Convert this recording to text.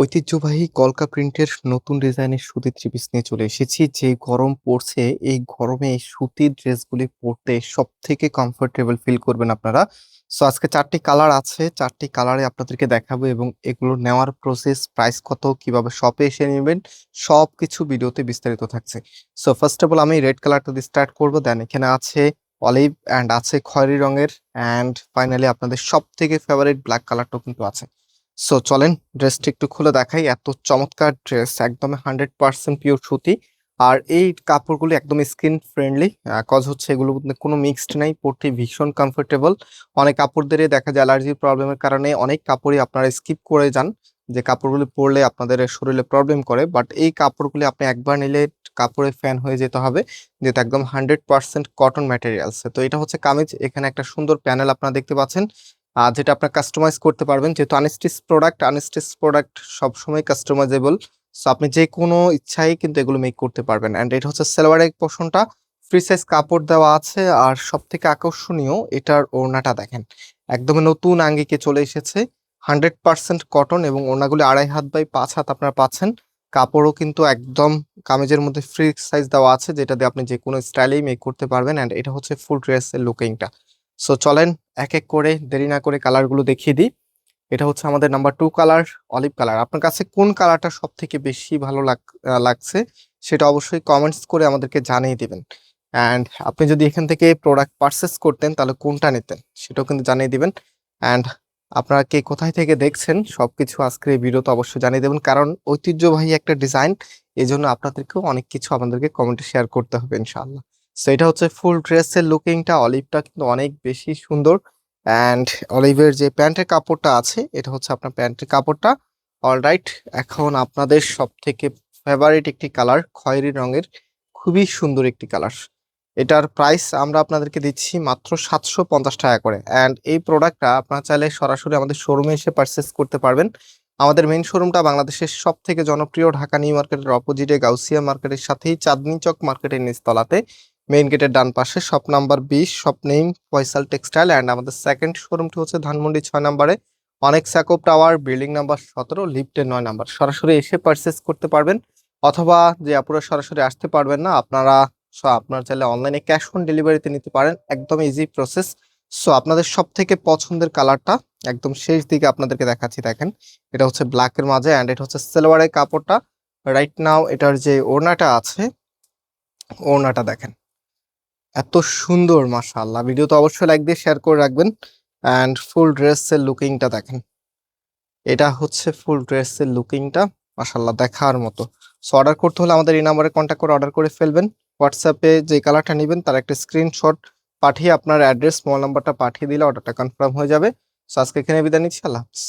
ঐতিহ্যবাহী কলকা প্রিন্টের নতুন ডিজাইনের সুতির থ্রি পিস নিয়ে চলে এসেছি। যে গরম পড়ছে, এই গরমে এই সুতির ড্রেসগুলি পরতে সব থেকে কমফোর্টেবল ফিল করবেন আপনারা। সো আজকে 4টি কালার আছে, 4টি কালারে আপনাদেরকে দেখাবো এবং এগুলো নেওয়ার প্রসেস, প্রাইস কত, কিভাবে শপে এসে নেবেন, সবকিছু ভিডিওতে বিস্তারিত থাকছে। সো ফার্স্ট অফ অল আমি রেড কালারটা দিয়ে স্টার্ট করবো, দেন এখানে আছে অলিভ অ্যান্ড আছে খয়েরি রঙের, অ্যান্ড ফাইনালি আপনাদের সব থেকে ফেভারিট ব্ল্যাক কালারটাও কিন্তু আছে। সো চলেন ড্রেসটা একটু খুলে দেখাই। এত চমৎকার ড্রেস, একদম 100% পিওর সুতি। আর এই কাপড়গুলো একদম স্কিন ফ্রেন্ডলি, কজ হচ্ছে এগুলোর মধ্যে কোনো মিক্সড নাই, পরতে ভীষণ কমফোর্টেবল। অনেক কাপড়দেরই দেখা যায় অ্যালার্জির প্রবলেমের কারণে অনেক কাপড়ই আপনারা স্কিপ করে যান, যে কাপড়গুলি পরলে আপনাদের শরীরে প্রবলেম করে, বাট এই কাপড়গুলি আপনি একবার নিলে কাপড়ে ফ্যান হয়ে যেতে হবে, যেটা একদম 100% কটন ম্যাটেরিয়ালস। তো এটা হচ্ছে কামিজ, এখানে একটা সুন্দর প্যানেল আপনারা দেখতে পাচ্ছেন, যেটা আপনার কাস্টমাইজ করতে পারবেন। যেহেতু আনস্টিচ প্রোডাক্ট সবসময় কাস্টমাইজেবল, সো আপনি যে কোনো ইচ্ছায় কিন্তু এগুলো মেক করতে পারবেন। অ্যান্ড এটা হচ্ছে সালোয়ারের পোর্শনটা, ফ্রি সাইজ কাপড় দেওয়া আছে। আর সব থেকে আকর্ষণীয় এটার ওড়নাটা দেখেন, একদম নতুন আঙ্গিকে চলে এসেছে, 100% কটন, এবং ওড়নাগুলি 2.5 হাত বাই 5 হাত আপনারা পাচ্ছেন। কাপড়ও কিন্তু একদম কামিজের মধ্যে ফ্রি সাইজ দেওয়া আছে, যেটা দিয়ে আপনি যে কোনো স্টাইলেই মেক করতে পারবেন। অ্যান্ড এটা হচ্ছে ফুল ড্রেসের লুকিংটা। সো চলেন এক এক করে, দেরি না করে কালারগুলো দেখিয়ে দিই। এটা হচ্ছে আমাদের নাম্বার 2 কালার, অলিভ কালার। আপনার কাছে কোন কালারটা সব থেকে বেশি ভালো লাগছে সেটা অবশ্যই কমেন্টস করে আমাদেরকে জানিয়ে দিবেন। অ্যান্ড আপনি যদি এখান থেকে প্রোডাক্ট পারচেস করতেন তাহলে কোনটা নিতেন সেটাও কিন্তু জানিয়ে দিবেন। অ্যান্ড আপনারা কে কোথায় থেকে দেখছেন সবকিছু আজকের এই ভিডিওতে অবশ্যই জানিয়ে দেবেন, কারণ ঐতিহ্যবাহী একটা ডিজাইন, এই জন্য আপনাদেরকেও অনেক কিছু আমাদেরকে কমেন্টে শেয়ার করতে হবে ইনশাআল্লাহ। সো এটা হচ্ছে ফুল ড্রেসের লুকিংটা, অলিভটা কিন্তু অনেক বেশি সুন্দর। অ্যান্ড অলিভের যে প্যান্টের কাপড়টা আছে, এটা হচ্ছে আপনার প্যান্টের কাপড়টা। অলরাইট, এখন আপনাদের সব থেকে ফেভারিট একটি কালার, খয়েরি রঙের, খুবই সুন্দর একটি কালার। এটার প্রাইস আমরা আপনাদেরকে দিচ্ছি মাত্র 750 টাকা করে। অ্যান্ড এই প্রোডাক্টটা আপনারা চাইলে সরাসরি আমাদের শোরুমে এসে পারচেস করতে পারবেন। আমাদের মেইন শোরুমটা বাংলাদেশের সব থেকে জনপ্রিয় ঢাকা নিউ মার্কেটের অপোজিটে গাউসিয়া মার্কেটের সাথেই চাঁদনী চক মার্কেটের নিচতলাতে, মেইন গেটের ডান পাশে, shop number 20, shop name Faisal textile. And আমাদের সেকেন্ড শোরুমটি হচ্ছে ধানমন্ডি 6 নম্বরে, অনেক স্যাকোপ টাওয়ার, বিল্ডিং নাম্বার 17, লিফটের 9 নম্বর। সরাসরি এসে পারচেস করতে পারবেন, অথবা যে আপুরা সরাসরি আসতে পারবেন না, আপনারা চাইলে অনলাইনে ক্যাশ অন ডেলিভারিতে নিতে পারেন, একদম ইজি প্রসেস। সো আপনাদের সব থেকে পছন্দের কালারটা একদম শেষ দিকে আপনাদেরকে দেখাচ্ছি, দেখেন এটা হচ্ছে ব্ল্যাকের মাঝে, অ্যান্ড এটা হচ্ছে সালোয়ারের কাপড়টা। রাইট নাও এটার যে ওড়নাটা আছে, ওড়নাটা দেখেন এত সুন্দর, মাশাআল্লাহ। ভিডিও তো অবশ্যই লাইক দিয়ে শেয়ার করে রাখবেন। অ্যান্ড ফুল ড্রেসের লুকিংটা দেখেন, এটা হচ্ছে ফুল ড্রেসের লুকিংটা, মাশাআল্লাহ দেখার মতো। সো অর্ডার করতে হলে আমাদের এই নাম্বারে কন্ট্যাক্ট করে অর্ডার করে ফেলবেন। হোয়াটসঅ্যাপে যে কালারটা নেবেন তার একটা স্ক্রিনশট পাঠিয়ে আপনার অ্যাড্রেস, মোবাইল নাম্বারটা পাঠিয়ে দিলে অর্ডারটা কনফার্ম হয়ে যাবে। সো আজকে এখানে বিদায় নিচ্ছি, আল্লাহ হাফেজ।